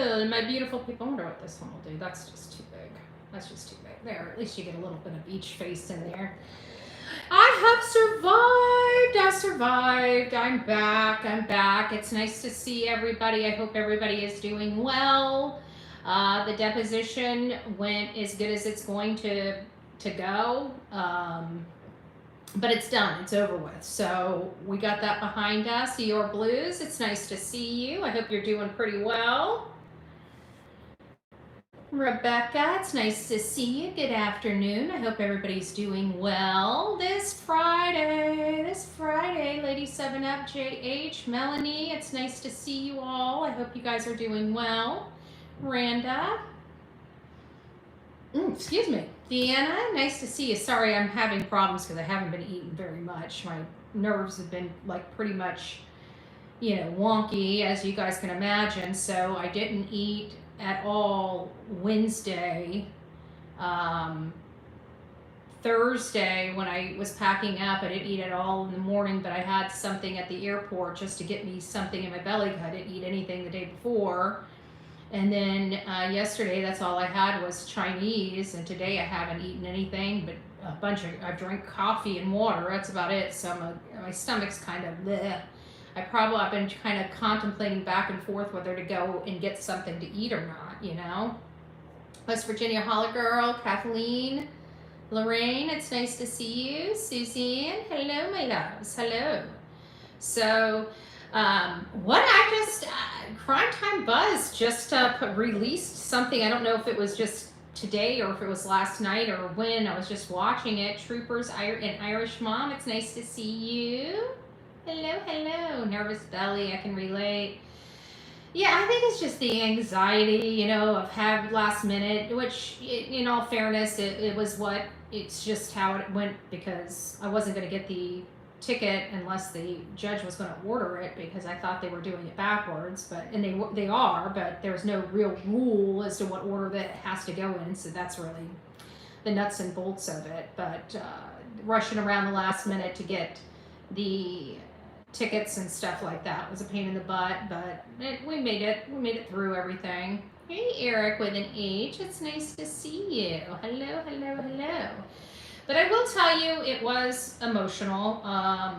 hello, my beautiful people. I wonder what this one will do. That's just too big. That's just too big. There, at least you get a little bit of each face in there. I have survived. I survived. I'm back. I'm back. It's nice to see everybody. I hope everybody is doing well. The deposition went as good as it's going to go. But it's done. It's over with. So we got that behind us. Your Blues, it's nice to see you. I hope you're doing pretty well. Rebecca, it's nice to see you. Good afternoon. I hope everybody's doing well this Friday, Lady 7Up, JH, Melanie, it's nice to see you all. I hope you guys are doing well. Randa, excuse me. Deanna, nice to see you. Sorry, I'm having problems because I haven't been eating very much. My nerves have been like pretty much, wonky, as you guys can imagine. So I didn't eat at all Wednesday. Thursday, when I was packing up, I didn't eat at all in the morning, but I had something at the airport just to get me something in my belly. I didn't eat anything the day before. And then yesterday, that's all I had was Chinese, and today I haven't eaten anything but I drank coffee and water. That's about it. So my stomach's kind of bleh. I've been kind of contemplating back and forth whether to go and get something to eat or not, West Virginia Holly Girl, Kathleen, Lorraine, it's nice to see you. Suzanne, hello, my loves, hello. So, Crime Time Buzz just released something. I don't know if it was just today or if it was last night or when. I was just watching it. Troopers and Irish Mom, it's nice to see you. Hello, hello. Nervous belly, I can relate. Yeah, I think it's just the anxiety, of having last minute, which, in all fairness, it's just how it went, because I wasn't going to get the ticket unless the judge was going to order it, because I thought they were doing it backwards, and they are, but there's no real rule as to what order that has to go in, so that's really the nuts and bolts of it. But rushing around the last minute to get the tickets and stuff like that was a pain in the butt, but we made it through everything. Hey, Eric with an H, it's nice to see you. Hello, hello, hello. But I will tell you, it was emotional.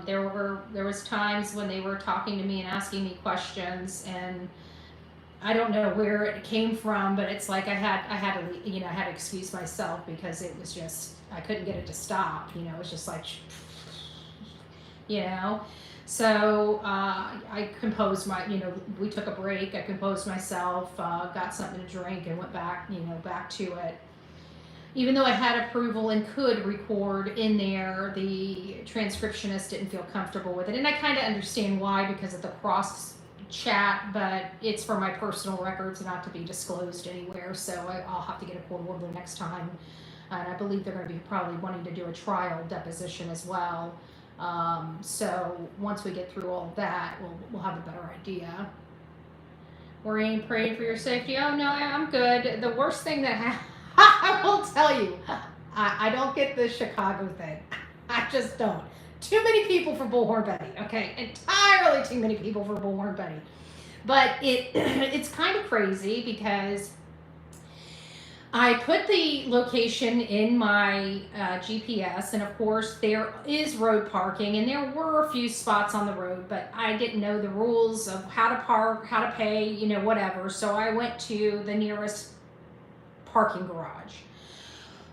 There was times when they were talking to me and asking me questions, and I don't know where it came from, but it's like I had to excuse myself, because it was just, I couldn't get it to stop. It was just like, So I composed we took a break. I composed myself, got something to drink, and went back to it. Even though I had approval and could record in there, the transcriptionist didn't feel comfortable with it. And I kind of understand why, because of the cross chat, but it's for my personal records, not to be disclosed anywhere. So I'll have to get a court order next time. And I believe they're going to be probably wanting to do a trial deposition as well. So once we get through all of that, we'll have a better idea. Maureen, praying for your safety. Oh no, I'm good. The worst thing that happened, I will tell you, I don't get the Chicago thing. I just don't. Too many people for Bullhorn Betty. Okay, entirely too many people for Bullhorn Betty. But it's kind of crazy, because I put the location in my GPS, and of course there is road parking, and there were a few spots on the road, but I didn't know the rules of how to park, how to pay, whatever. So I went to the nearest parking garage.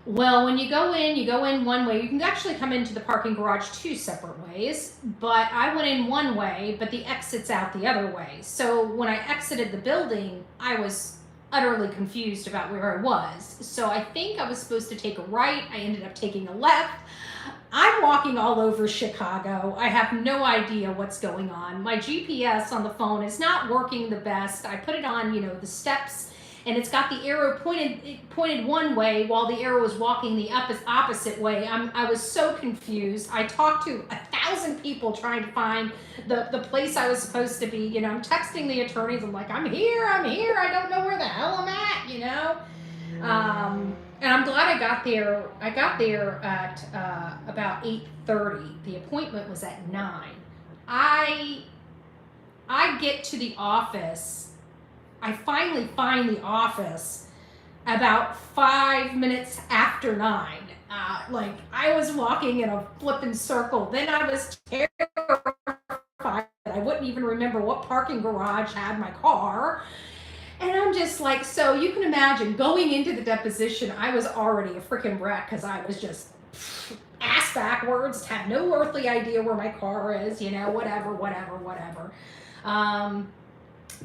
Well, when you go in one way. You can actually come into the parking garage two separate ways, but I went in one way, but the exit's out the other way. So when I exited the building, I was utterly confused about where I was. So I think I was supposed to take a right. I ended up taking a left. I'm walking all over Chicago. I have no idea what's going on. My GPS on the phone is not working the best. I put it on, the steps, and it's got the arrow pointed one way while the arrow is walking the opposite way. I was so confused. I talked to 1,000 people trying to find the place I was supposed to be. I'm texting the attorneys. I'm like, I'm here. I don't know where the hell I'm at, And I'm glad I got there. I got there at about 8:30. The appointment was at 9. I get to the office. I finally find the office about 5 minutes after 9. Like, I was walking in a flipping circle. Then I was terrified. I wouldn't even remember what parking garage had my car. And I'm just like, so you can imagine going into the deposition, I was already a freaking wreck because I was just ass backwards, had no earthly idea where my car is, you know, whatever.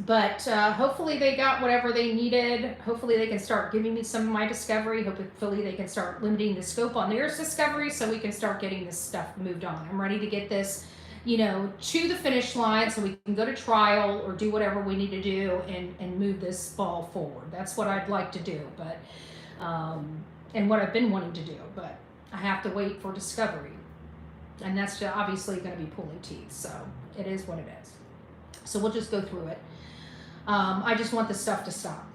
But hopefully they got whatever they needed. Hopefully they can start giving me some of my discovery. Hopefully they can start limiting the scope on their discovery so we can start getting this stuff moved on. I'm ready to get this, you know, to the finish line so we can go to trial or do whatever we need to do and move this ball forward. That's what I'd like to do, but and what I've been wanting to do, but I have to wait for discovery. And that's obviously going to be pulling teeth, so it is what it is. So we'll just go through it. I just want this stuff to stop.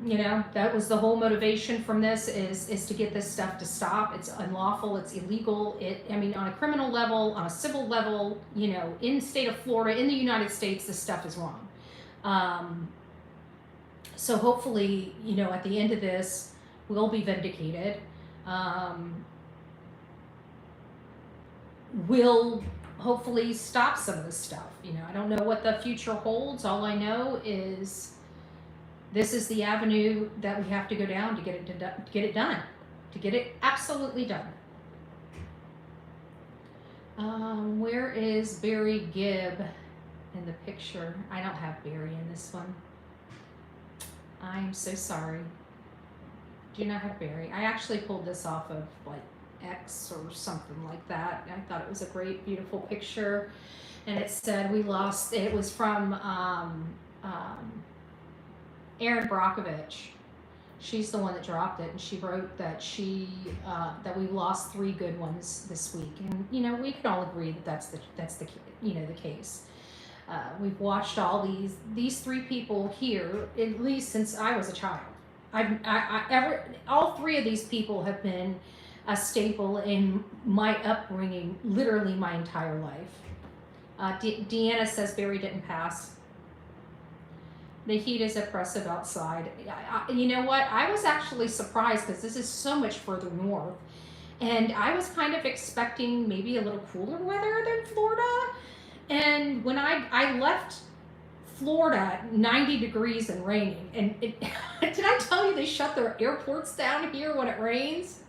You know, that was the whole motivation from this is to get this stuff to stop. It's unlawful. It's illegal. I mean, on a criminal level, on a civil level, you know, in the state of Florida, in the United States, this stuff is wrong. So hopefully, you know, at the end of this, we'll be vindicated. We'll hopefully stop some of this stuff. You know, I don't know what the future holds. All I know is this is the avenue that we have to go down to get it done, to get it absolutely done. Where is Barry Gibb in the picture? I don't have Barry in this one. I'm so sorry. Do not have Barry. I actually pulled this off of like X or something like that. I thought it was a great, beautiful picture. And it said we lost, it was from Erin Brockovich. She's the one that dropped it, and she wrote that that we lost 3 good ones this week. And you know, we could all agree that that's the you know, the case. We've watched all these 3 people here at least since I was a child. All 3 of these people have been a staple in my upbringing, literally my entire life. Deanna says Barry didn't pass. The heat is oppressive outside. You know what? I was actually surprised because this is so much further north. And I was kind of expecting maybe a little cooler weather than Florida. And when I left Florida, 90 degrees and raining. And did I tell you they shut their airports down here when it rains?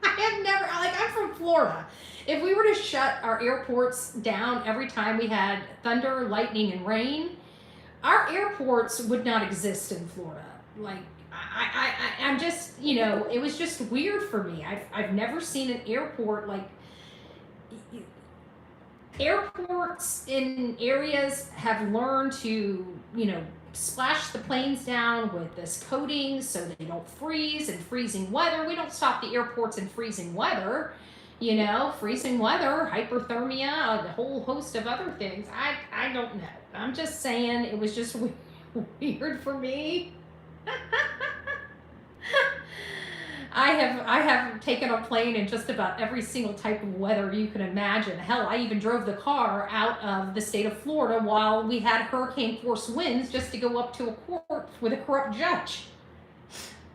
I have never, like, I'm from Florida. If we were to shut our airports down every time we had thunder, lightning, and rain, our airports would not exist in Florida. Like, I'm just, you know, it was just weird for me. I've never seen an airport, like, airports in areas have learned to, you know, splash the planes down with this coating so they don't freeze in freezing weather. We don't stop the airports in freezing weather, you know, freezing weather, hyperthermia, a whole host of other things. I don't know. I'm just saying it was just weird for me. I have taken a plane in just about every single type of weather you can imagine. Hell, I even drove the car out of the state of Florida while we had hurricane force winds just to go up to a court with a corrupt judge.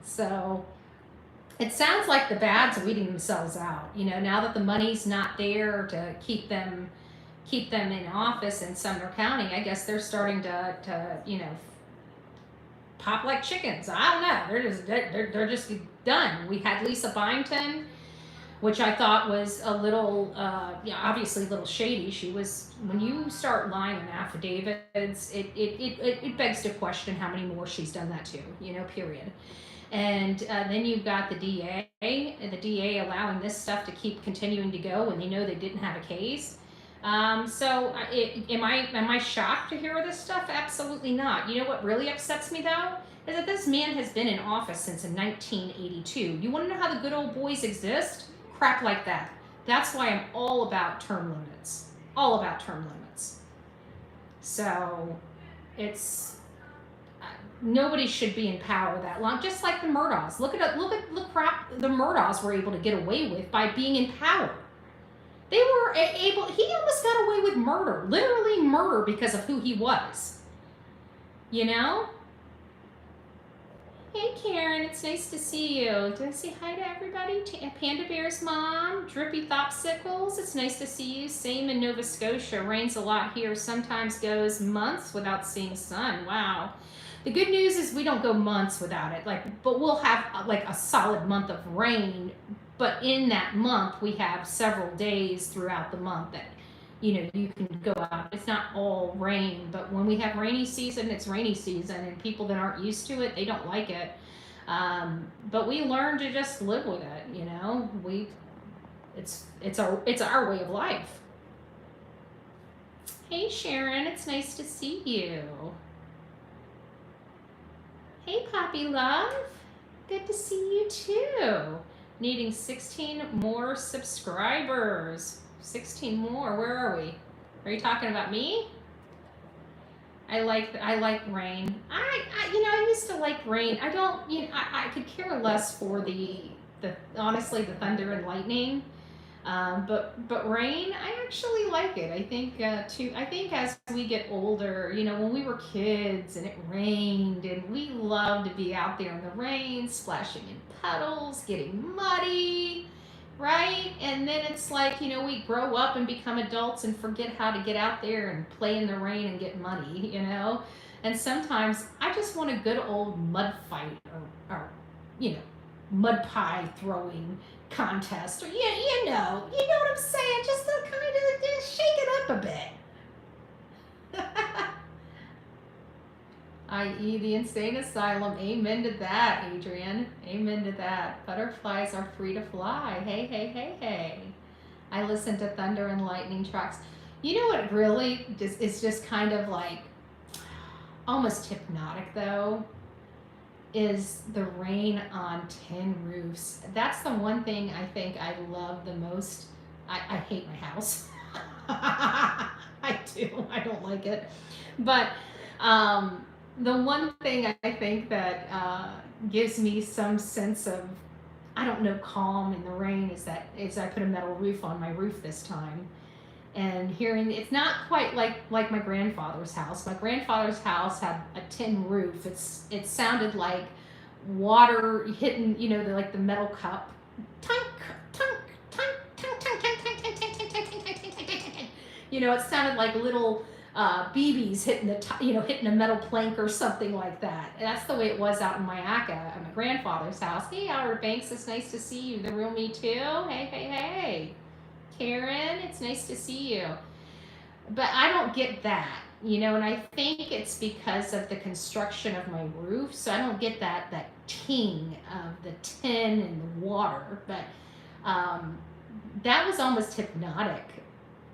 So it sounds like the bad's weeding themselves out. You know, now that the money's not there to keep them in office in Sumner County, I guess they're starting to you know, pop like chickens. I don't know. They're just done. We had Lisa Byington, which I thought was a little, obviously a little shady. She was, when you start lying in affidavits, it begs to question how many more she's done that to, you know, period. And then you've got the DA, and the DA allowing this stuff to keep continuing to go when they know they didn't have a case. So am I shocked to hear this stuff? Absolutely not. You know what really upsets me though? Is that this man has been in office since 1982. You want to know how the good old boys exist? Crap like that. That's why I'm all about term limits. All about term limits. So it's nobody should be in power that long. Just like the Murdaughs. Look crap the Murdaughs were able to get away with by being in power. They were able. He almost got away with murder, literally murder, because of who he was. You know. Sharon, it's nice to see you. Did I say hi to everybody? Panda Bear's mom, Drippy Thopsicles, it's nice to see you. Same in Nova Scotia, rains a lot here. Sometimes goes months without seeing sun. Wow. The good news is we don't go months without it, but we'll have like a solid month of rain. But in that month, we have several days throughout the month that, you know, you can go out. It's not all rain, but when we have rainy season, it's rainy season, and people that aren't used to it, they don't like it. But we learn to just live with it, you know. It's our way of life. Hey Sharon, it's nice to see you. Hey Poppy Love, good to see you too. Needing 16 more subscribers. 16 more. Where are we? Are you talking about me? I like rain. I used to like rain. I don't, I could care less for the honestly the thunder and lightning. But rain, I actually like it. I think I think as we get older, you know, when we were kids and it rained and we loved to be out there in the rain, splashing in puddles, getting muddy, right? And then it's like, you know, we grow up and become adults and forget how to get out there and play in the rain and get muddy, you know? And sometimes I just want a good old mud fight or you know, mud pie throwing contest, or you know what I'm saying, just to kind of shake it up a bit. I.e. the insane asylum. Amen to that, Adrian. Amen to that. Butterflies are free to fly. Hey, hey, hey, hey. I listen to thunder and lightning tracks. You know what really is just kind of like almost hypnotic though? Is the rain on tin roofs. That's the one thing I think I love the most. I hate my house. I do. I don't like it. But the one thing I think that gives me some sense of, I don't know, calm in the rain is I put a metal roof on my roof this time. And hearing, it's not quite like my grandfather's house. My grandfather's house had a tin roof. It sounded like water hitting, you know, the metal cup. Tunk, tunk, tunk, tunk, tunk, tunk, tunk, tunk, tunk, tunk, tunk, tunk, tunk, tunk. You know, it sounded like little BBs hitting hitting a metal plank or something like that. And that's the way it was out in Mayaca at my grandfather's house. Hey, Outer Banks, it's nice to see you. The real me too. Hey, hey, hey. Karen, it's nice to see you. But I don't get that, you know, and I think it's because of the construction of my roof. So I don't get that ting of the tin and the water. But that was almost hypnotic.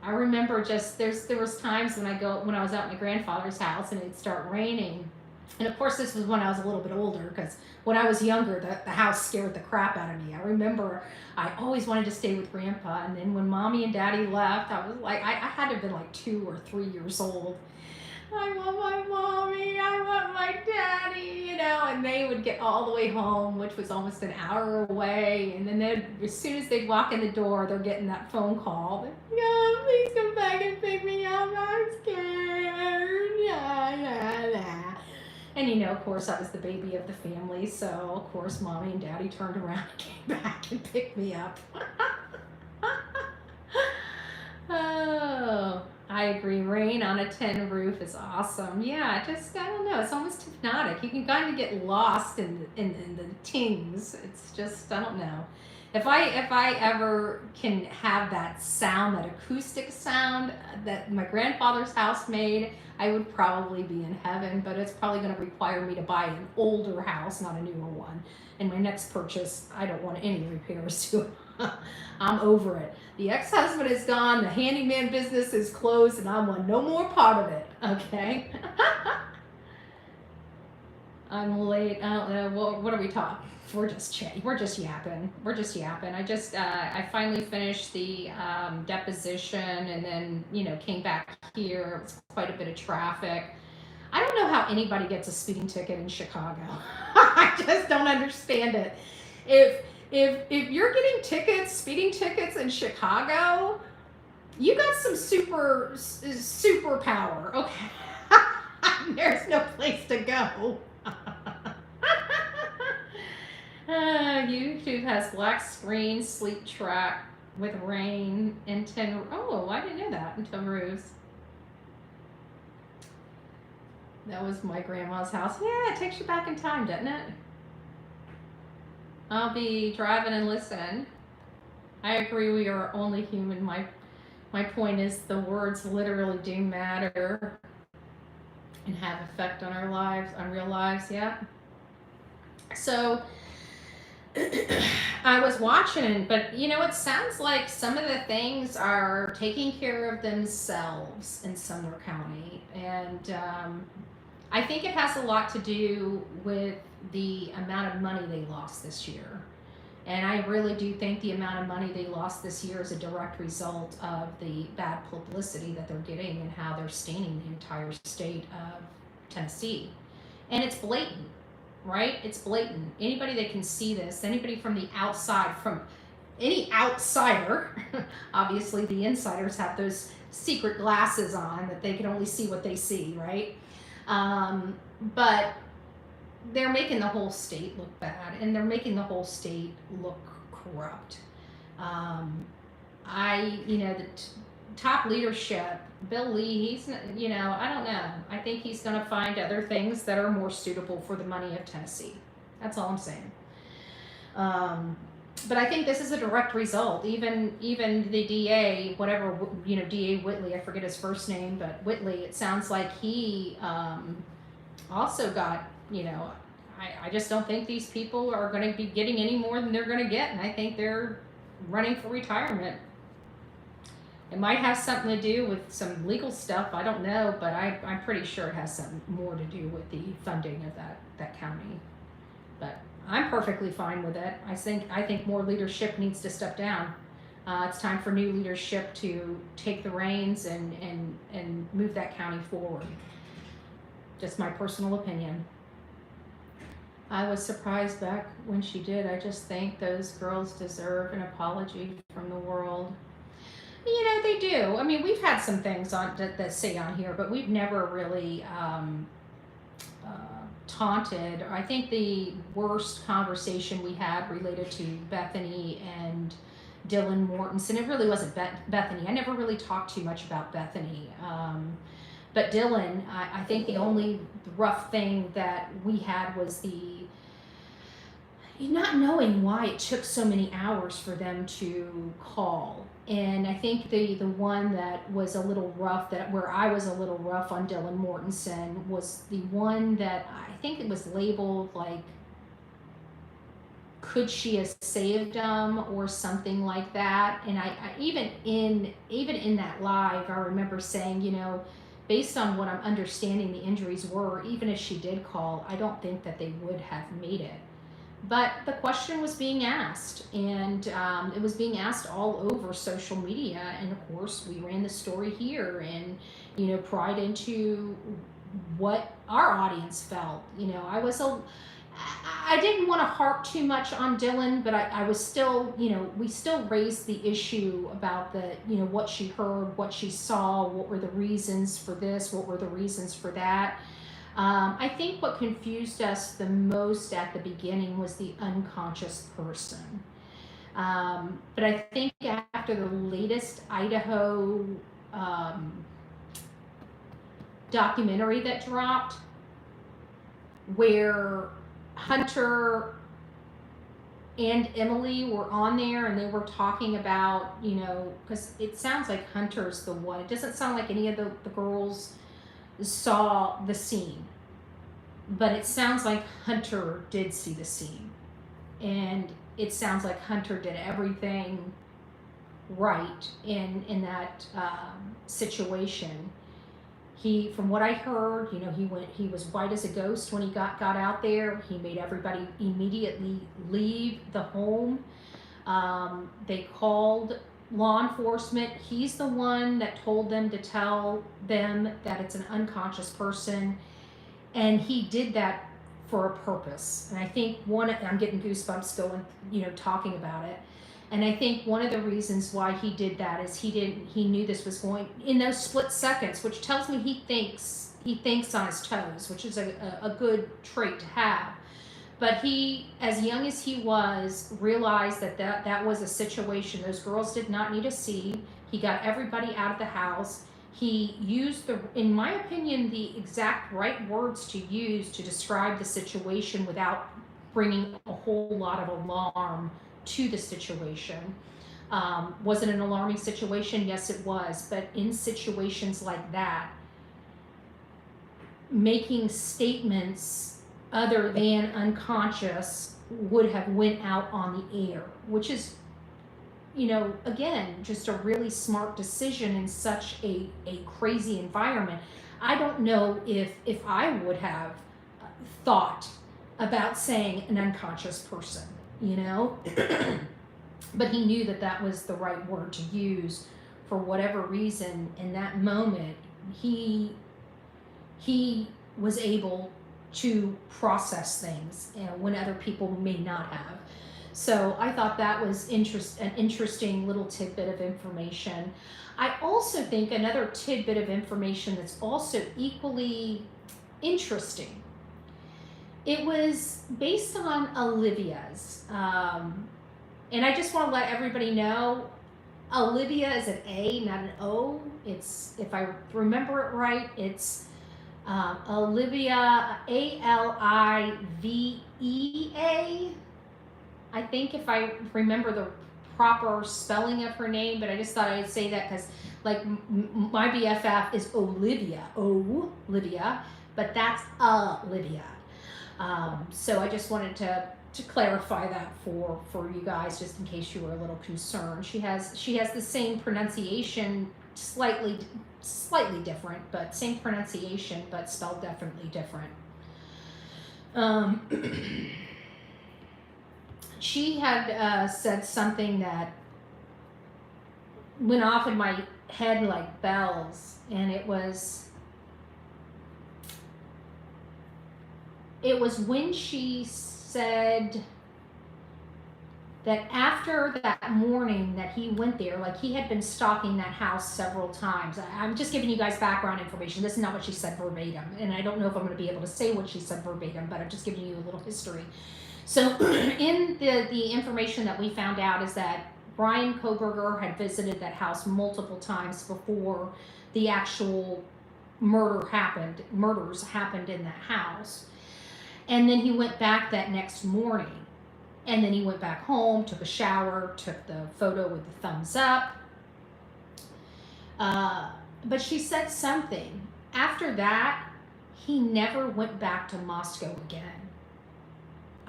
I remember just there was times when I was out at my grandfather's house and it'd start raining. And of course, this was when I was a little bit older, because when I was younger, the house scared the crap out of me. I remember I always wanted to stay with Grandpa. And then when Mommy and Daddy left, I was like, I had to have been like 2 or 3 years old. I want my Mommy, I want my Daddy, you know, and they would get all the way home, which was almost an hour away. And then as soon as they'd walk in the door, they're getting that phone call. Yeah, please come back and pick me up. I'm scared. Yeah, yeah, yeah. And, you know, of course, I was the baby of the family, so, of course, Mommy and Daddy turned around and came back and picked me up. Oh, I agree. Rain on a tin roof is awesome. Yeah, just, I don't know, it's almost hypnotic. You can kind of get lost in the tings. It's just, I don't know. If I ever can have that sound, that acoustic sound that my grandfather's house made, I would probably be in heaven, but it's probably going to require me to buy an older house, not a newer one. And my next purchase, I don't want any repairs to it. I'm over it. The ex-husband is gone, the handyman business is closed, and I want no more part of it, okay? I'm late. I don't know. What are we talking? We're just chatting. We're just yapping. I finally finished the deposition, and then, you know, came back here. It was quite a bit of traffic. I don't know how anybody gets a speeding ticket in Chicago. I just don't understand it. If you're getting speeding tickets in Chicago, you got some superpower. Okay. There's no place to go. YouTube has black screen, sleep track with rain and 10. Oh, I didn't know that until roofs. That was my grandma's house. Yeah, it takes you back in time, doesn't it? I'll be driving and listening. I agree, we are only human. My point is the words literally do matter and have effect on our lives, on real lives, yeah. So I was watching, but you know, it sounds like some of the things are taking care of themselves in Sumner County. And I think it has a lot to do with the amount of money they lost this year. And I really do think the amount of money they lost this year is a direct result of the bad publicity that they're getting and how they're staining the entire state of Tennessee. And it's blatant, right? It's blatant. Anybody that can see this, anybody from the outside, from any outsider, obviously the insiders have those secret glasses on that they can only see what they see, right? But they're making the whole state look bad, and they're making the whole state look corrupt. The top leadership, Bill Lee, he's, I don't know. I think he's going to find other things that are more suitable for the money of Tennessee. That's all I'm saying. But I think this is a direct result. Even the DA, whatever, DA Whitley, I forget his first name, but Whitley, it sounds like he also got, I just don't think these people are going to be getting any more than they're going to get, and I think they're running for retirement. It might have something to do with some legal stuff, I don't know, but I'm pretty sure it has something more to do with the funding of that county. But I'm perfectly fine with it. I think more leadership needs to step down. It's time for new leadership to take the reins and move that county forward. Just my personal opinion. I was surprised back when she did. I just think those girls deserve an apology from the world. They do. I mean, we've had some things on that say on here, but we've never really taunted. I think the worst conversation we had related to Bethany and Dylan Mortensen. It really wasn't Bethany. I never really talked too much about Bethany. But Dylan, I think the only rough thing that we had was the not knowing why it took so many hours for them to call. And I think the one that was a little rough, where I was a little rough on Dylan Mortensen, was the one that I think it was labeled like, could she have saved him or something like that. And I even in that live, I remember saying, based on what I'm understanding the injuries were, even if she did call, I don't think that they would have made it. But the question was being asked, and it was being asked all over social media. And of course, we ran the story here and, pried into what our audience felt. I didn't want to harp too much on Dylan, but I was still, we still raised the issue about what she heard, what she saw, what were the reasons for this, what were the reasons for that. I think what confused us the most at the beginning was the unconscious person. But I think after the latest Idaho documentary that dropped, where Hunter and Emily were on there and they were talking about, because it sounds like Hunter's the one. It doesn't sound like any of the girls saw the scene, but it sounds like Hunter did see the scene, and it sounds like Hunter did everything right in that situation. He, from what I heard, he was white as a ghost when he got out there. He made everybody immediately leave the home. They called law enforcement. He's the one that told them to tell them that it's an unconscious person, and he did that for a purpose. And I think I'm getting goosebumps going, talking about it. And I think one of the reasons why he did that is he knew this was going in those split seconds, which tells me he thinks on his toes, which is a good trait to have. But he, as young as he was, realized that was a situation those girls did not need to see. He got everybody out of the house. He used, in my opinion, the exact right words to use to describe the situation without bringing a whole lot of alarm to the situation. Was it an alarming situation? Yes, it was. But in situations like that, making statements other than unconscious would have went out on the air, which is, again, just a really smart decision in such a crazy environment. I don't know if I would have thought about saying an unconscious person, but he knew that was the right word to use. For whatever reason, in that moment, he was able to process things, when other people may not have. So I thought that was an interesting little tidbit of information. I also think another tidbit of information that's also equally interesting. It was based on Olivia's, and I just want to let everybody know, Olivia is an A, not an O. It's, if I remember it right, it's Olivia, Alivea, I think, if I remember the proper spelling of her name, but I just thought I'd say that because, like, my BFF is Olivia, but that's Olivia. So I just wanted to clarify that for you guys, just in case you were a little concerned. She has the same pronunciation, slightly different, but same pronunciation, but spelled definitely different. She had said something that went off in my head like bells, and it was when she said that after that morning that he went there, like, he had been stalking that house several times. I'm just giving you guys background information. This is not what she said verbatim, and I don't know if I'm going to be able to say what she said verbatim, but I'm just giving you a little history. So in the information that we found out is that Brian Kohberger had visited that house multiple times before the actual murders happened in that house. And then he went back that next morning. And then he went back home, took a shower, took the photo with the thumbs up. But she said something. After that, he never went back to Moscow again.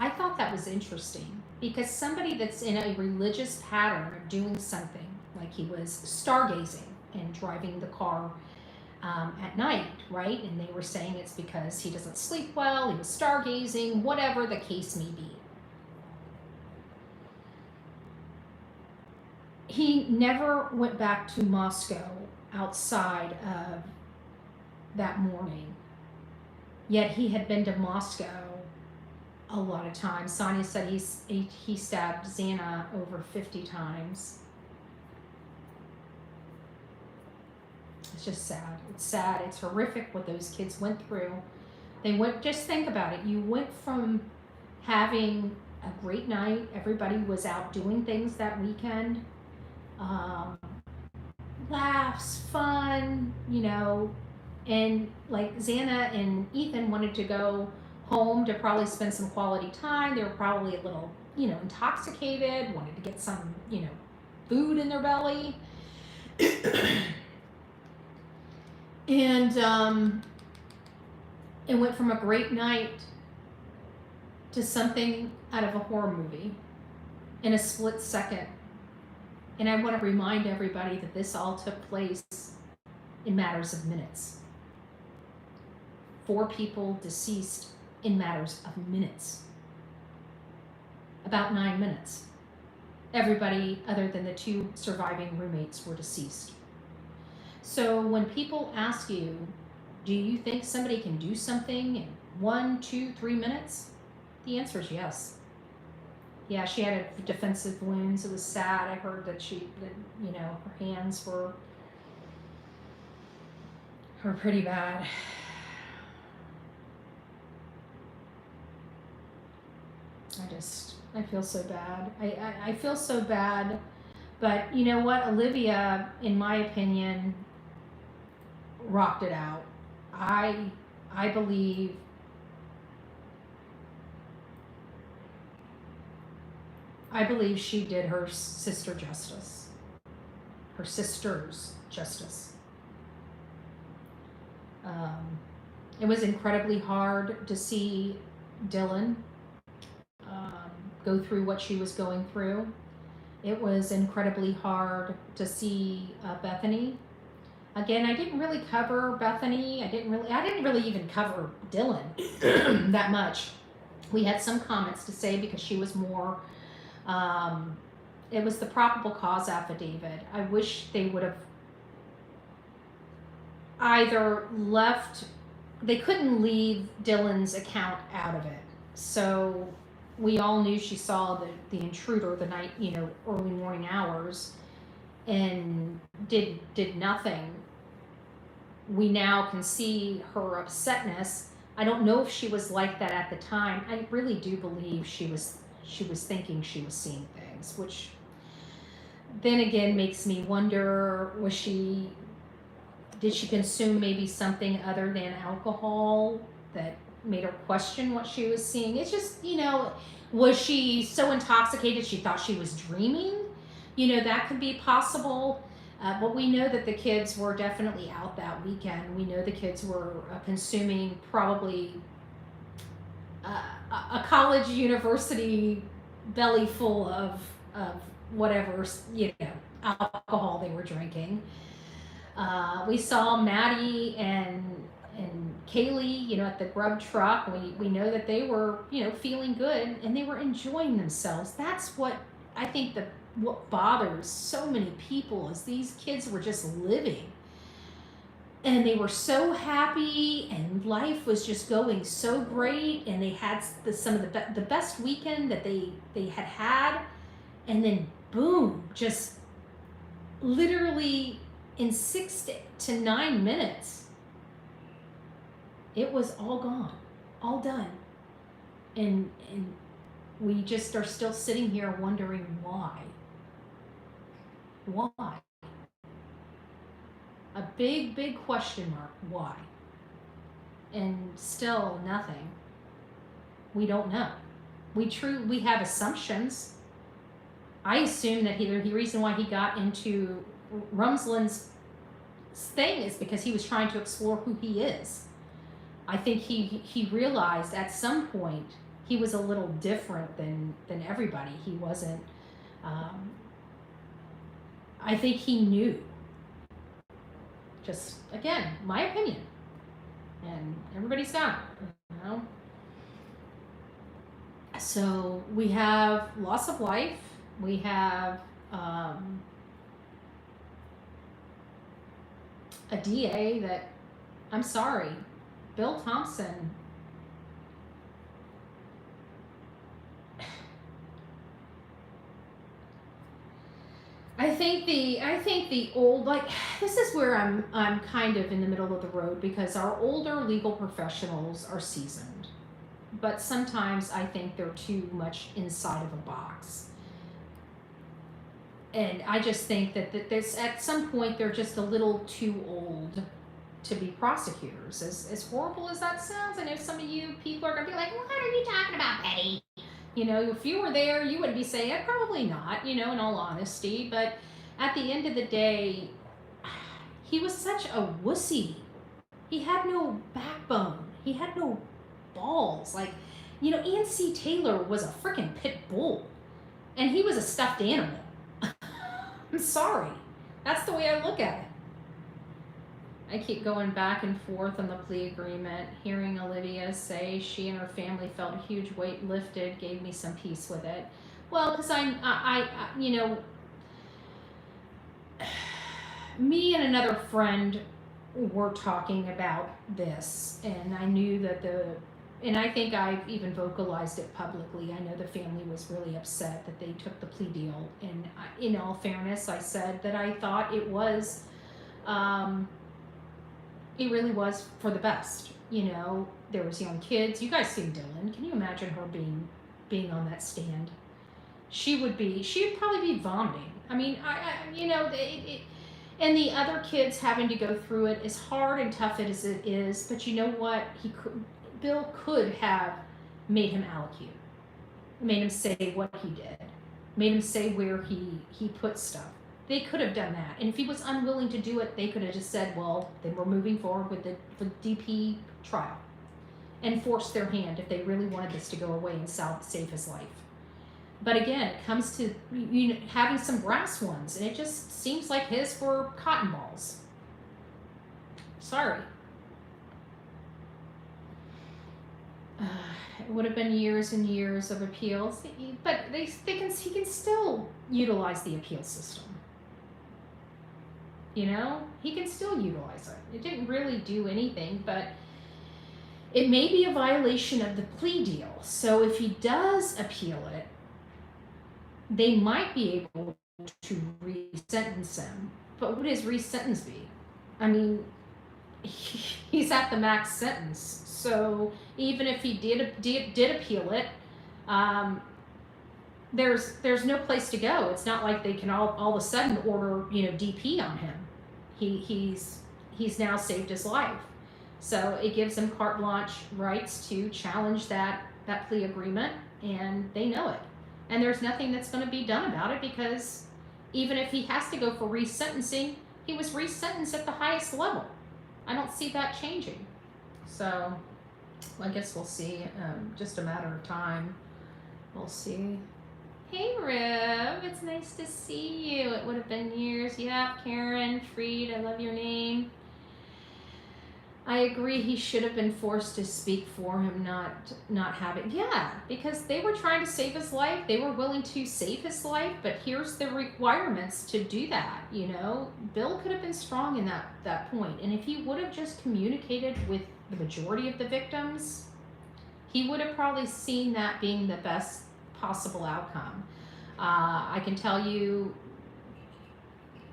I thought that was interesting, because somebody that's in a religious pattern of doing something, like he was stargazing and driving the car at night, right? And they were saying it's because he doesn't sleep well, he was stargazing, whatever the case may be. He never went back to Moscow outside of that morning. Yet he had been to Moscow a lot of times. Sonia said he stabbed Xana over 50 times. It's just sad. It's sad. It's horrific what those kids went through. Just think about it. You went from having a great night, everybody was out doing things that weekend, laughs, fun, and like Xana and Ethan wanted to go home to probably spend some quality time. They were probably a little, intoxicated, wanted to get some, food in their belly. And it went from a great night to something out of a horror movie in a split second. And I want to remind everybody that this all took place in matters of minutes. 4 people deceased in matters of minutes. About 9 minutes. Everybody other than the 2 surviving roommates were deceased. So when people ask you, do you think somebody can do something in 1, 2, 3 minutes? The answer is yes. Yeah, she had a defensive wounds. It was sad. I heard that her hands were pretty bad. I feel so bad. I feel so bad. But you know what? Olivia, in my opinion, rocked it out. I I believe I believe she did her sister justice. Her sisters justice. Um, it was incredibly hard to see Dylan um, go through what she was going through. It was incredibly hard to see Bethany. Again, I didn't really cover Bethany. I didn't really even cover Dylan that much. We had some comments to say because she was more. Um, it was the probable cause affidavit. I wish they would have either left. They couldn't leave Dylan's account out of it. So we all knew she saw the intruder the night, early morning hours, and did nothing. We now can see her upsetness. I don't know if she was like that at the time. I really do believe she was thinking she was seeing things, which then again makes me wonder, did she consume maybe something other than alcohol that made her question what she was seeing? It's just, was she so intoxicated she thought she was dreaming? That could be possible. But we know that the kids were definitely out that weekend. We know the kids were consuming probably a college university belly full of whatever, alcohol they were drinking. We saw Maddie and Kaylee, at the grub truck. We know that they were, feeling good and they were enjoying themselves. That's what I think what bothers so many people is these kids were just living. And they were so happy and life was just going so great, and they had some of the best weekend that they had. And then boom, just literally in 6 to 9 minutes, it was all gone, all done. And we just are still sitting here wondering why. Why? A big, big question mark. Why? And still nothing. We don't know. We have assumptions. I assume that the reason why he got into Rumsland's thing is because he was trying to explore who he is. I think he realized at some point he was a little different than everybody. He wasn't. I think he knew. Just again, my opinion, and everybody's got it, So we have loss of life. We have a DA that, I'm sorry, Bill Thompson. I think the old, this is where I'm kind of in the middle of the road, because our older legal professionals are seasoned, but sometimes I think they're too much inside of a box. And I just think that this, at some point, they're just a little too old to be prosecutors. As horrible as that sounds, I know some of you people are going to be like, what are you talking about, Betty? If you were there, you would be saying, probably not, in all honesty. But at the end of the day, he was such a wussy. He had no backbone. He had no balls. Ian C. Taylor was a freaking pit bull, and he was a stuffed animal. I'm sorry. That's the way I look at it. I keep going back and forth on the plea agreement. Hearing Olivia say she and her family felt a huge weight lifted gave me some peace with it. Well, because I me and another friend were talking about this, and I knew that and I think I've even vocalized it publicly. I know the family was really upset that they took the plea deal. And in all fairness, I said that I thought it was, it really was for the best. There was young kids. You guys seen Dylan. Can you imagine her being being on that stand. She'd probably be vomiting. I mean, and the other kids having to go through it, as hard and tough as it is, but you know what? Bill could have made him allocute, made him say what he did, made him say where he put stuff. They could have done that. And if he was unwilling to do it, they could have just said, well, then we're moving forward with the DP trial, and forced their hand if they really wanted this to go away and save his life. But again, it comes to having some brass ones, and it just seems like his were cotton balls. Sorry. It would have been years and years of appeals, but he can still utilize the appeal system. He can still utilize it. It didn't really do anything, but it may be a violation of the plea deal. So if he does appeal it, they might be able to re-sentence him. But would his re-sentence be? I mean, he's at the max sentence. So even if he did appeal it, there's no place to go. It's not like they can all of a sudden order DP on him. He's now saved his life. So it gives him carte blanche rights to challenge that plea agreement, and they know it. And there's nothing that's going to be done about it, because even if he has to go for resentencing, he was resentenced at the highest level. I don't see that changing. So I guess we'll see. Just a matter of time. We'll see. Hey, Rev. It's nice to see you. It would have been years. Yeah, Karen, Freed, I love your name. I agree, he should have been forced to speak for him, not have it. Yeah, because they were trying to save his life. They were willing to save his life, but here's the requirements to do that. Bill could have been strong in that point. And if he would have just communicated with the majority of the victims, he would have probably seen that being the best possible outcome. I can tell you,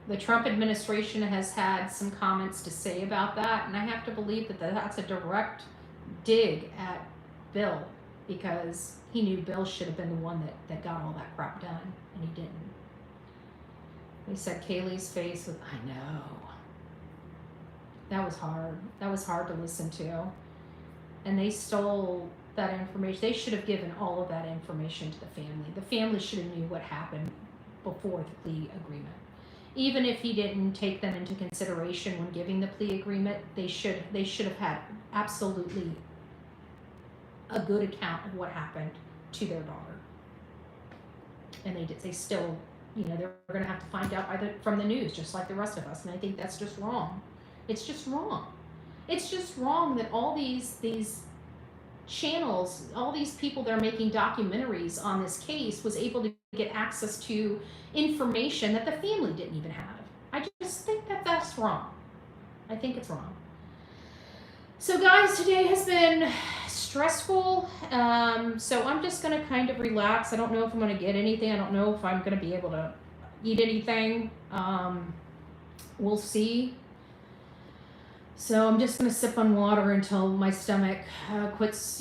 the Trump administration has had some comments to say about that, and I have to believe that that's a direct dig at Bill, because he knew Bill should have been the one that got all that crap done, and he didn't. They said Kaylee's face was, I know. That was hard. That was hard to listen to. And they stole that information. They should have given all of that information to the family. The family should have knew what happened before the plea agreement. Even if he didn't take them into consideration when giving the plea agreement, they should have had absolutely a good account of what happened to their daughter. And they still, they're going to have to find out from the news, just like the rest of us. And I think that's just wrong. It's just wrong. It's just wrong that all these channels, all these people that are making documentaries on this case was able to get access to information that the family didn't even have. I just think that that's wrong. I think it's wrong. So guys, today has been stressful. So I'm just going to kind of relax. I don't know if I'm going to get anything. I don't know if I'm going to be able to eat anything. We'll see. So I'm just going to sip on water until my stomach quits,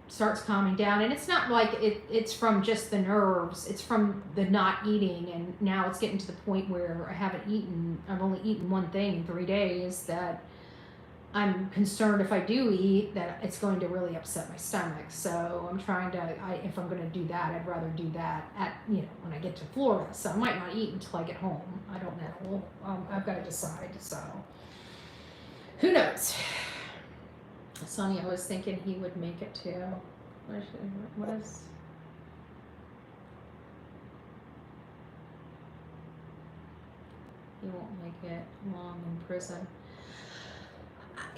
starts calming down. And it's not like it's from just the nerves. It's from the not eating. And now it's getting to the point where I've only eaten one thing in 3 days, that I'm concerned if I do eat that it's going to really upset my stomach. So I'm trying to, if I'm going to do that, I'd rather do that when I get to Florida. So I might not eat until I get home. I don't know. I've got to decide. So who knows? Sonny, I was thinking he would make it too. What is? He won't make it long in prison.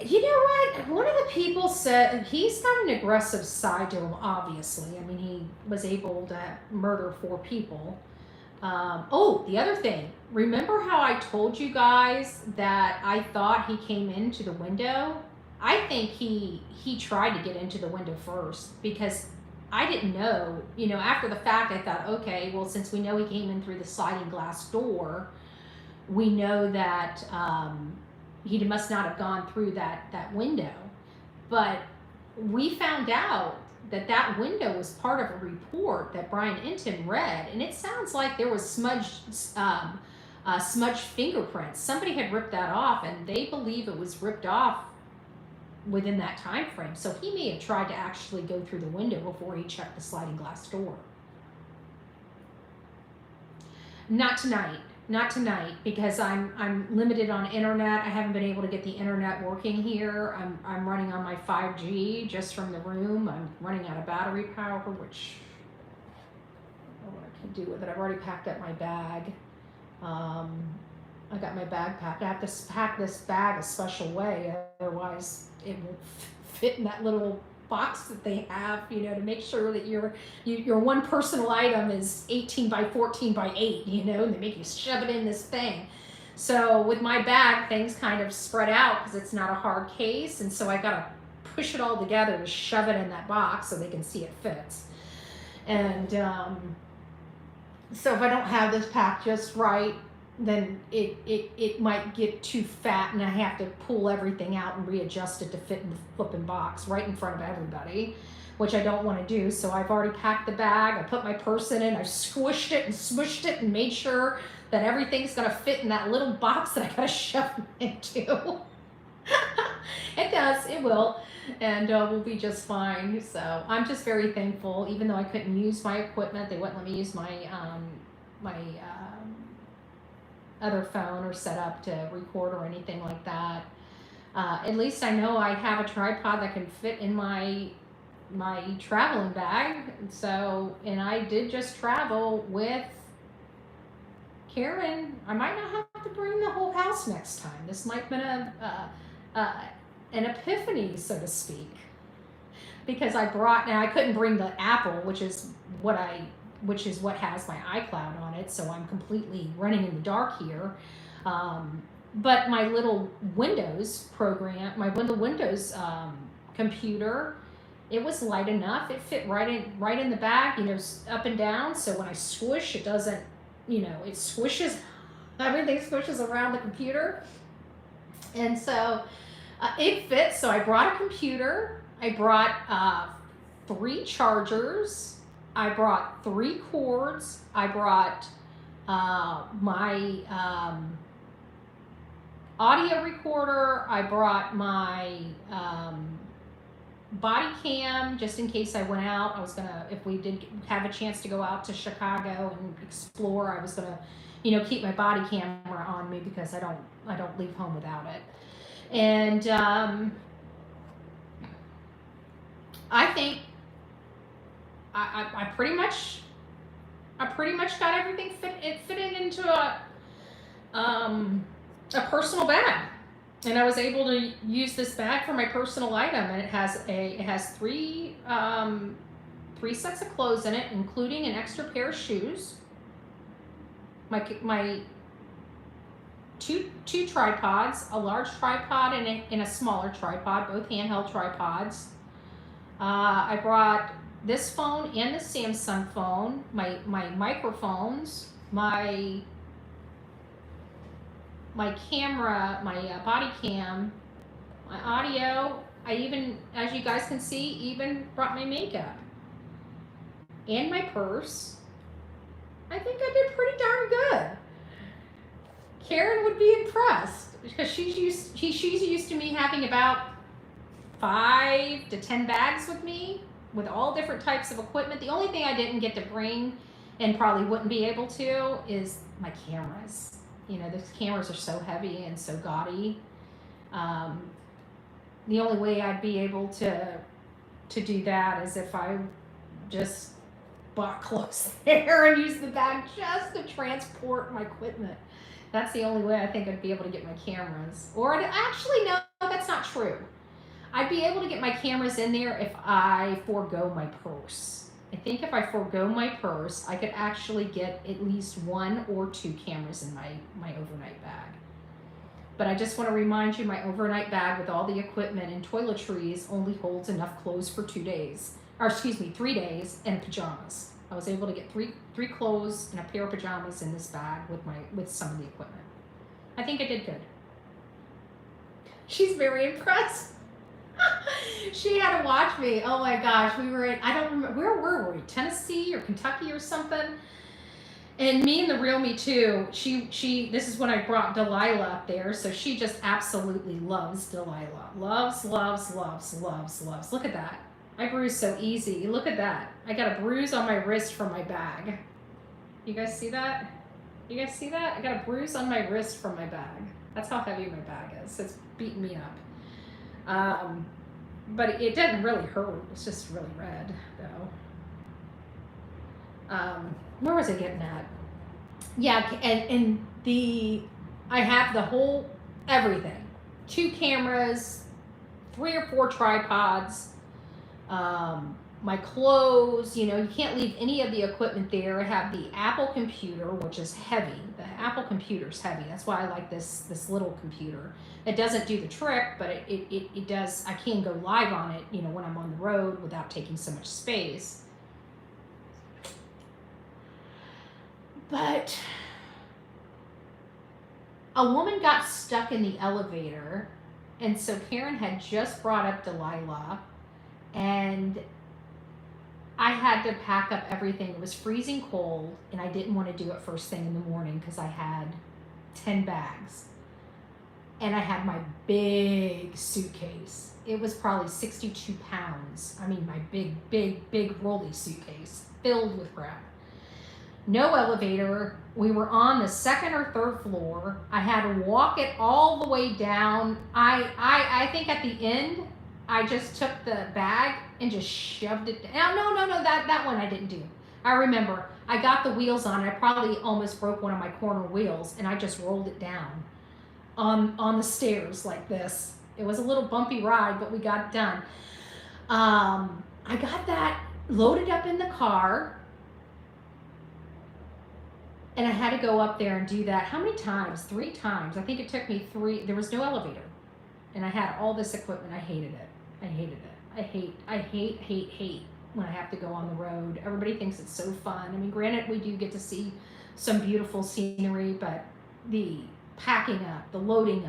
You know what? One of the people said he's got an aggressive side to him, obviously. I mean, he was able to murder 4 people. The other thing, remember how I told you guys that I thought he came into the window? I think he tried to get into the window first, because I didn't know, after the fact, I thought, okay, well, since we know he came in through the sliding glass door, we know that he must not have gone through that window. But we found out that window was part of a report that Brian Inton read, and it sounds like there was smudged fingerprints. Somebody had ripped that off, and they believe it was ripped off within that time frame. So he may have tried to actually go through the window before he checked the sliding glass door. Not tonight. Not tonight, because I'm limited on internet. I haven't been able to get the internet working here. I'm running on my 5G just from the room. I'm running out of battery power, which I don't know what I can do with it. I've already packed up my bag. I got my bag packed. I have to pack this bag a special way, otherwise it won't fit in that little box that they have, you know, to make sure that your one personal item is 18 by 14 by 8, you know, and they make you shove it in this thing. So with my bag, things kind of spread out because it's not a hard case, and so I gotta push it all together to shove it in that box so they can see it fits. And so if I don't have this packed just right, then it might get too fat and I have to pull everything out and readjust it to fit in the flipping box right in front of everybody, which I don't want to do. So I've already packed the bag, I put my purse in it, I squished it and smushed it and made sure that everything's going to fit in that little box that I got to shove it into. It does, it will, and we'll be just fine. So I'm just very thankful, even though I couldn't use my equipment, they wouldn't let me use my other phone or set up to record or anything like that. At least I know I have a tripod that can fit in my traveling bag. So, and I did just travel with Karen. I might not have to bring the whole house next time. This might have been an epiphany, so to speak, because I brought, now I couldn't bring the Apple, which is what has my iCloud on it, so I'm completely running in the dark here. But my little Windows program, my Windows computer, it was light enough. It fit right in the bag, you know, up and down. So when I squish, it doesn't, you know, it squishes, everything squishes around the computer. And so it fits. So I brought a computer. I brought 3 chargers. I brought 3 cords. I brought my audio recorder. I brought my body cam just in case I went out. I was gonna, if we did have a chance to go out to Chicago and explore, I was gonna, you know, keep my body camera on me because I don't leave home without it. And I think I pretty much got everything fitted into a personal bag, and I was able to use this bag for my personal item, and it has 3 sets of clothes in it, including an extra pair of shoes. My two tripods, a large tripod and a smaller tripod, both handheld tripods. I brought this phone and the Samsung phone, my microphones, my camera, my body cam, my audio. I even, as you guys can see, even brought my makeup and my purse. I think I did pretty darn good. Karen would be impressed because she's used to me having about 5 to 10 bags with me, with all different types of equipment. The only thing I didn't get to bring, and probably wouldn't be able to, is my cameras. You know, those cameras are so heavy and so gaudy. The only way I'd be able to do that is if I just bought clothes there and used the bag just to transport my equipment. That's the only way I think I'd be able to get my cameras. Or actually, no, that's not true. I'd be able to get my cameras in there if I forego my purse. I think if I forego my purse, I could actually get at least 1 or 2 cameras in my overnight bag. But I just want to remind you, my overnight bag with all the equipment and toiletries only holds enough clothes for 2 days, or excuse me, 3 days, and pajamas. I was able to get three clothes and a pair of pajamas in this bag with some of the equipment. I think I did good. She's very impressed. She had to watch me. Oh my gosh, we were in, I don't remember, where were we? Tennessee or Kentucky or something? And me and the real me too, this is when I brought Delilah up there, so she just absolutely loves Delilah. Loves, loves, loves, loves, loves. Look at that. I bruise so easy. Look at that. I got a bruise on my wrist from my bag. You guys see that? You guys see that? I got a bruise on my wrist from my bag. That's how heavy my bag is. It's beating me up. But it didn't really hurt. It's just really red, though. Where was I getting at? Yeah, and I have the whole, everything. 2 cameras, 3 or 4 tripods, my clothes, you can't leave any of the equipment there. I have the Apple computer, which is heavy. The Apple computer's heavy. That's why I like this little computer. It doesn't do the trick, but it does. I can go live on it, when I'm on the road without taking so much space. But a woman got stuck in the elevator, and so Karen had just brought up Delilah, and I had to pack up everything. It was freezing cold, and I didn't want to do it first thing in the morning because I had 10 bags. And I had my big suitcase. It was probably 62 pounds. I mean, my big rolly suitcase filled with crap. No elevator. We were on the 2nd or 3rd floor. I had to walk it all the way down. I think at the end, I just took the bag and just shoved it down. No, that one I didn't do. I remember I got the wheels on. I probably almost broke one of my corner wheels, and I just rolled it down on the stairs like this. It was a little bumpy ride, but we got it done. I got that loaded up in the car, and I had to go up there and do that. How many times? 3 times. I think it took me 3. There was no elevator, and I had all this equipment. I hated it. I hate when I have to go on the road. Everybody thinks it's so fun. I mean, granted, we do get to see some beautiful scenery, but the packing up, the loading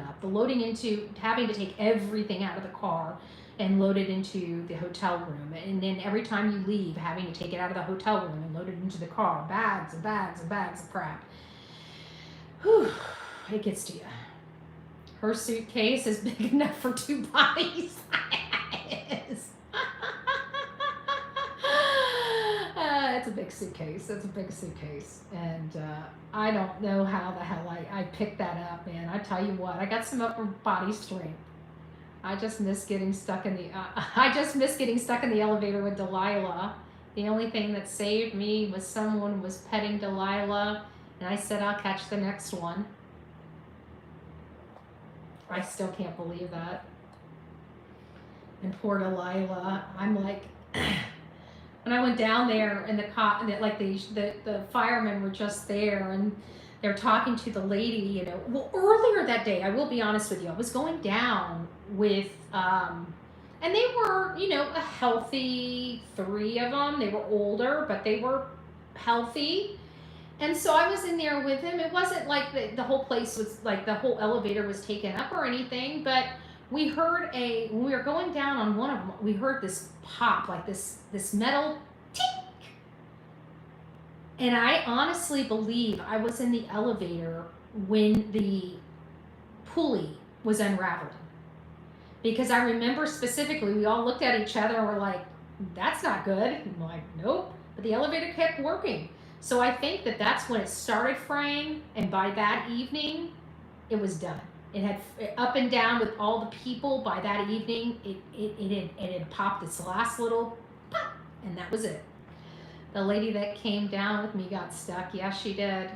into, having to take everything out of the car and load it into the hotel room. And then every time you leave, having to take it out of the hotel room and load it into the car. Bags and bags and bags of crap. Whew, it gets to you. Her suitcase is big enough for 2 bodies. It's a big suitcase. It's a big suitcase. And I don't know how the hell I picked that up, man. I tell you what, I got some upper body strength. I just miss getting stuck in the elevator with Delilah. The only thing that saved me was someone was petting Delilah, and I said, I'll catch the next one. I still can't believe that. And poor Delilah, I'm like, when I went down there, and the firemen were just there, and they're talking to the lady, Well, earlier that day, I will be honest with you, I was going down with, and they were, a healthy 3 of them. They were older, but they were healthy. And so I was in there with him. It wasn't like the whole place was, like the whole elevator was taken up or anything, but we heard when we were going down on one of them, we heard this pop, like this metal tink. And I honestly believe I was in the elevator when the pulley was unraveling. Because I remember specifically, we all looked at each other and were like, that's not good. I'm like, nope. But the elevator kept working. So I think that's when it started fraying, and by that evening, it was done. It had up and down with all the people. By that evening, it had popped its last little pop, and that was it. The lady that came down with me got stuck. Yeah, she did.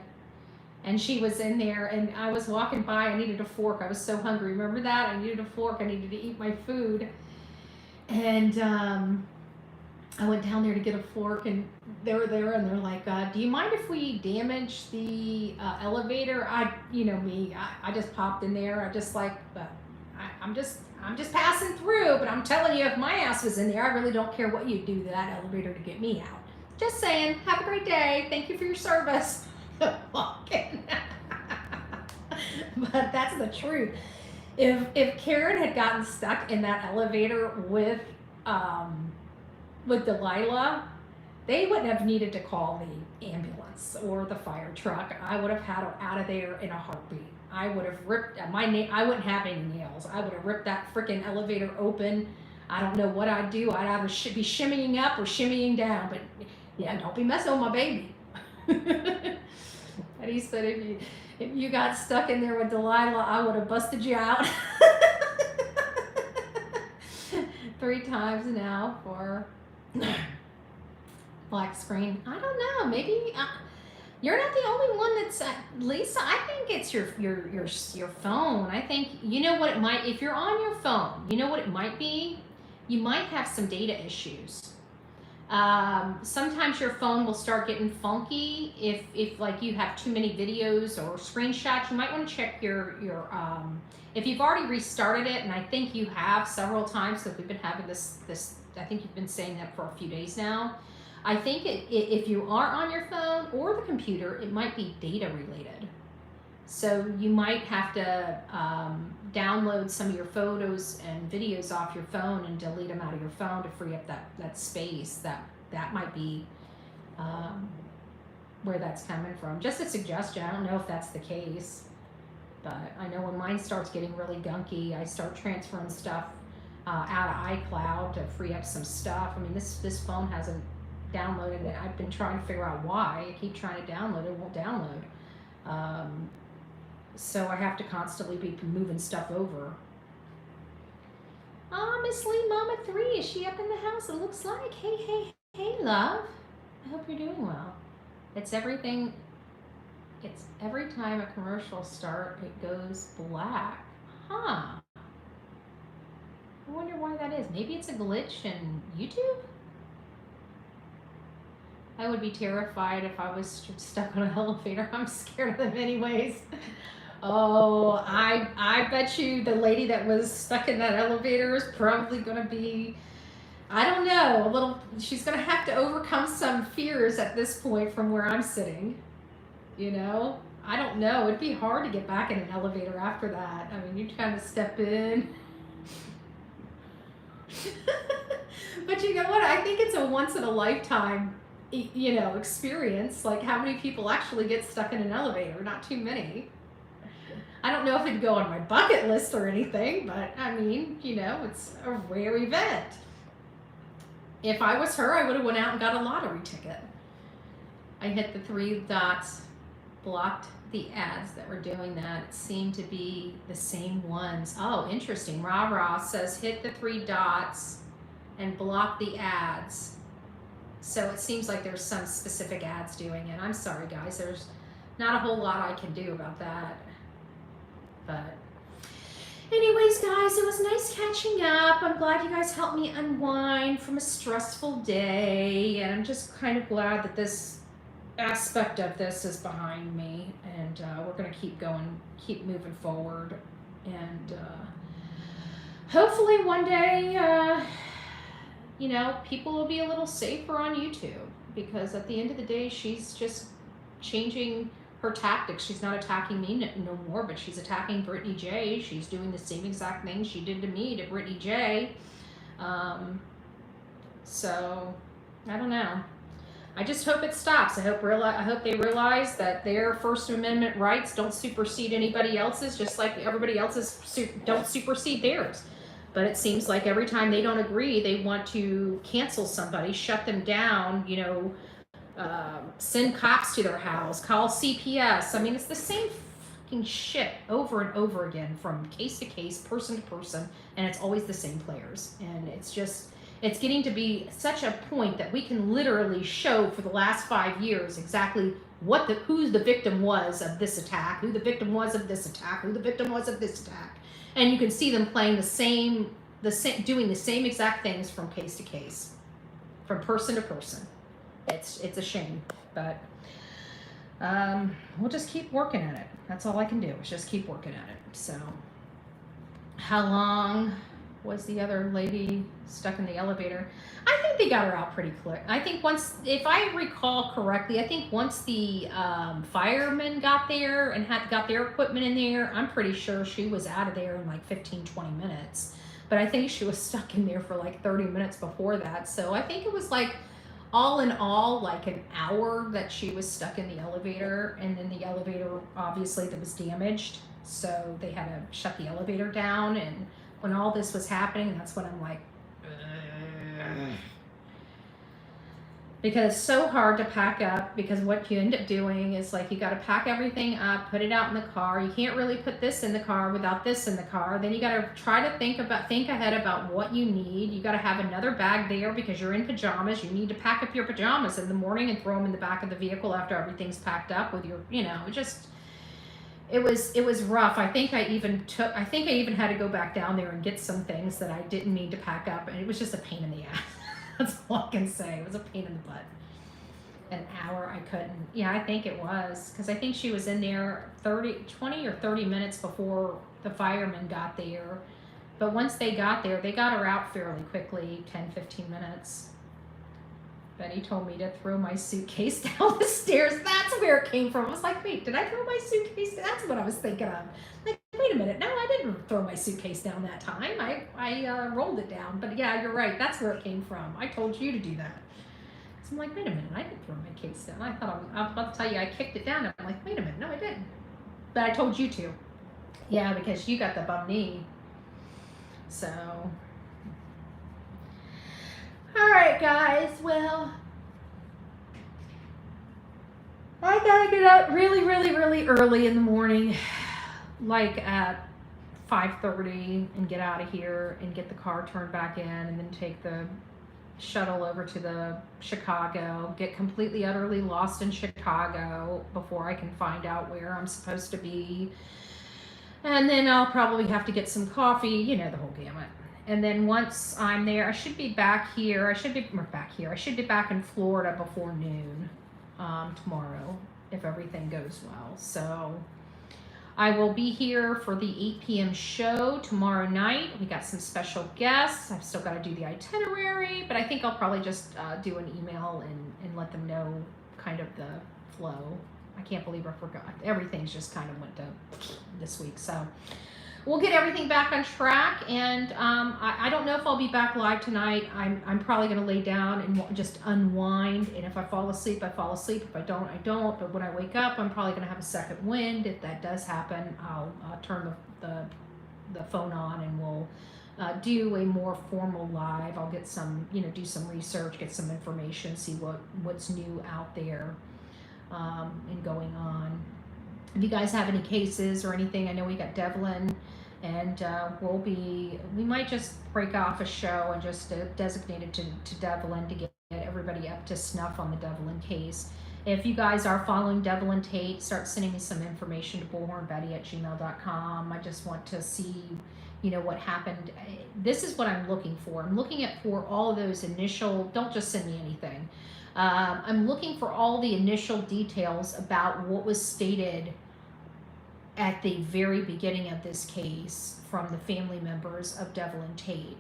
And she was in there, and I was walking by. I needed a fork. I was so hungry. Remember that? I needed a fork. I needed to eat my food. And I went down there to get a fork, and they were there, and they're like, do you mind if we damage the elevator? You know me, I just popped in there. I just like, I'm just passing through, but I'm telling you, if my ass was in there, I really don't care what you do to that elevator to get me out. Just saying, have a great day. Thank you for your service. Walking. But that's the truth. If Karen had gotten stuck in that elevator with Delilah, they wouldn't have needed to call the ambulance or the fire truck. I would have had her out of there in a heartbeat. I would have ripped I wouldn't have any nails. I would have ripped that freaking elevator open. I don't know what I'd do. I'd either be shimmying up or shimmying down. But yeah, don't be messing with my baby. And he said, if you got stuck in there with Delilah, I would have busted you out 3 times now for black screen. I don't know. Maybe you're not the only one that's Lisa. I think it's your phone. I think you know what it might. If you're on your phone, you know what it might be. You might have some data issues. Sometimes your phone will start getting funky if like you have too many videos or screenshots. You might want to check your if you've already restarted it, and I think you have several times because we've been having this I think you've been saying that for a few days now. I think if you are on your phone or the computer, it might be data related. So you might have to download some of your photos and videos off your phone and delete them out of your phone to free up that space. That might be where that's coming from. Just a suggestion. I don't know if that's the case, but I know when mine starts getting really gunky, I start transferring stuff out of iCloud to free up some stuff. I mean, this phone hasn't downloaded it. I've been trying to figure out why. I keep trying to download it, won't download. So I have to constantly be moving stuff over. Miss Lee, Mama 3, is she up in the house? It looks like. Hey, love. I hope you're doing well. It's every time a commercial starts, it goes black. Huh. I wonder why that is. Maybe it's a glitch in YouTube? I would be terrified if I was stuck on an elevator. I'm scared of them anyways. Oh, I bet you the lady that was stuck in that elevator is probably going to be, I don't know, she's going to have to overcome some fears at this point from where I'm sitting. You know? I don't know. It'd be hard to get back in an elevator after that. I mean, you kind of step in. But you know what? I think it's a once in a lifetime, experience. Like, how many people actually get stuck in an elevator? Not too many. I don't know if it'd go on my bucket list or anything, but I mean, it's a rare event. If I was her, I would have went out and got a lottery ticket. I hit the 3 dots, blocked the ads that were doing that. It seemed to be the same ones. Oh, interesting. Rah says hit the 3 dots and block the ads. So it seems like there's some specific ads doing it. I'm sorry, guys. There's not a whole lot I can do about that. But anyways, guys, it was nice catching up. I'm glad you guys helped me unwind from a stressful day. And I'm just kind of glad that this aspect of this is behind me. And we're going to keep moving forward. And hopefully one day, people will be a little safer on YouTube. Because at the end of the day, she's just changing her tactics. She's not attacking me no more, but she's attacking Brittany J. She's doing the same exact thing she did to me to Brittany J. So I don't know. I just hope it stops. I hope they realize that their First Amendment rights don't supersede anybody else's, just like everybody else's don't supersede theirs. But it seems like every time they don't agree, they want to cancel somebody, shut them down, send cops to their house, call CPS. I mean, it's the same fucking shit over and over again from case to case, person to person, and it's always the same players. And it's getting to be such a point that we can literally show for the last 5 years exactly who the victim was of this attack, who the victim was of this attack, who the victim was of this attack. And you can see them playing doing the same exact things from case to case, from person to person. It's a shame, but we'll just keep working at it. That's all I can do is just keep working at it. So how long was the other lady stuck in the elevator. I think they got her out pretty quick. I think once, if I recall correctly, I think once the firemen got there and got their equipment in there, I'm pretty sure she was out of there in like 15, 20 minutes. But I think she was stuck in there for like 30 minutes before that. So I think it was like, all in all, like an hour that she was stuck in the elevator, and then the elevator obviously that was damaged, so they had to shut the elevator down. And when all this was happening, that's when I'm like, ugh. Because it's so hard to pack up, because what you end up doing is like, you got to pack everything up, put it out in the car. You can't really put this in the car without this in the car. Then you got to try to think ahead about what you need. You got to have another bag there because you're in pajamas. You need to pack up your pajamas in the morning and throw them in the back of the vehicle after everything's packed up with your, it was rough. I think I even had to go back down there and get some things that I didn't need to pack up, and it was just a pain in the ass. That's all I can say. It was a pain in the butt. An hour, I couldn't. Yeah, I think it was, because I think she was in there 20 or 30 minutes before the firemen got there. But once they got there, they got her out fairly quickly, 10, 15 minutes. Betty told me to throw my suitcase down the stairs. That's where it came from. I was like, wait, did I throw my suitcase? That's what I was thinking of. Like, wait a minute. No, I didn't throw my suitcase down that time. I rolled it down. But yeah, you're right. That's where it came from. I told you to do that. So I'm like, wait a minute. I didn't throw my case down. I thought I was about to tell you I kicked it down. I'm like, wait a minute. No, I didn't. But I told you to. Yeah, because you got the bum knee. So. All right, guys. Well, I gotta get up really, really, really early in the morning, like at 5:30, and get out of here and get the car turned back in, and then take the shuttle over to the Chicago, get completely, utterly lost in Chicago before I can find out where I'm supposed to be. And then I'll probably have to get some coffee, the whole gamut. And then once I'm there, I should be back here. I should be back in Florida before noon. Tomorrow, if everything goes well. So I will be here for the 8 p.m. show tomorrow night. We got some special guests. I've still got to do the itinerary, but I think I'll probably just do an email and let them know kind of the flow. I can't believe I forgot. Everything's just kind of went to this week. So we'll get everything back on track, and I don't know if I'll be back live tonight. I'm probably going to lay down and just unwind, and if I fall asleep, I fall asleep. If I don't, I don't. But when I wake up, I'm probably going to have a second wind. If that does happen, I'll turn the phone on, and we'll do a more formal live. I'll get some, do some research, get some information, see what's new out there and going on. If you guys have any cases or anything, I know we got Devlin, and we might just break off a show and just designate it to Devlin to get everybody up to snuff on the Devlin case. If you guys are following Devlin Tate, start sending me some information to bullhornbetty@gmail.com. I just want to see, what happened. This is what I'm looking for. I'm looking for all of those initial, don't just send me anything. I'm looking for all the initial details about what was stated at the very beginning of this case from the family members of Devlin Tate.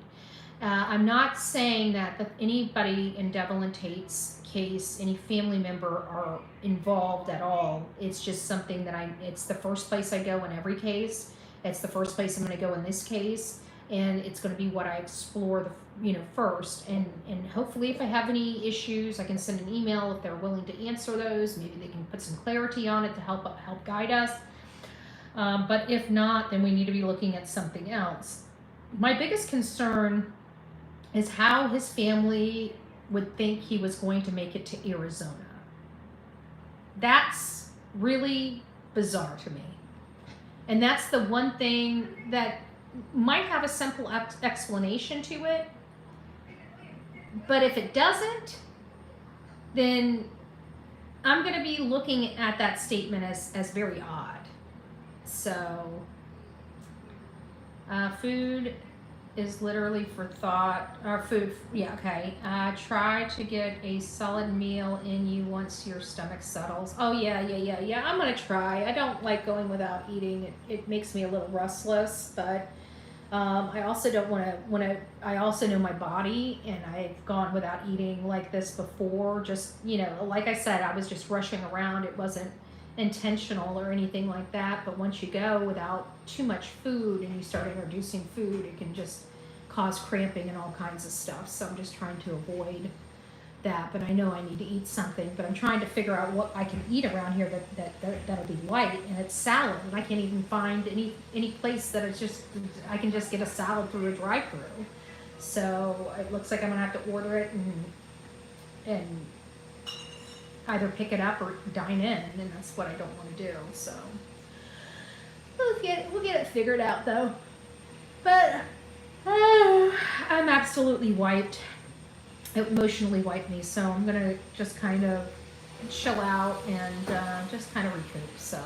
I'm not saying that anybody in Devlin Tate's case, any family member, are involved at all. It's just something that it's the first place I go in every case. It's the first place I'm going to go in this case. And it's going to be what I explore first, and hopefully if I have any issues, I can send an email if they're willing to answer those. Maybe they can put some clarity on it to help guide us. But if not, then we need to be looking at something else. My biggest concern is how his family would think he was going to make it to Arizona. That's really bizarre to me. And that's the one thing that might have a simple explanation to it, but if it doesn't, then I'm going to be looking at that statement as very odd. So food is literally for thought, or food, yeah, okay. Try to get a solid meal in you once your stomach settles. Oh yeah, I'm going to try. I don't like going without eating. It makes me a little restless, but I also don't want to, I also know my body, and I've gone without eating like this before. Just, like I said, I was just rushing around. It wasn't intentional or anything like that. But once you go without too much food and you start introducing food, it can just cause cramping and all kinds of stuff. So I'm just trying to avoid that. But I know I need to eat something. But I'm trying to figure out what I can eat around here that'll be light, and it's salad. And I can't even find any place that it's just, I can just get a salad through a drive-through. So it looks like I'm gonna have to order it and either pick it up or dine in, and that's what I don't want to do. So we'll get it figured out though. But I'm absolutely wiped. It emotionally wiped me, so I'm gonna just kind of chill out and just kind of recoup. So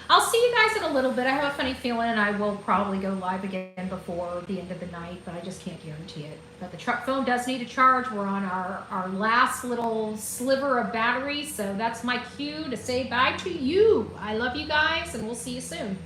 I'll see you guys in a little bit. I have a funny feeling I will probably go live again before the end of the night, but I just can't guarantee it. But the truck phone does need a charge. We're on our last little sliver of battery, so that's my cue to say bye to you. I love you guys, and we'll see you soon.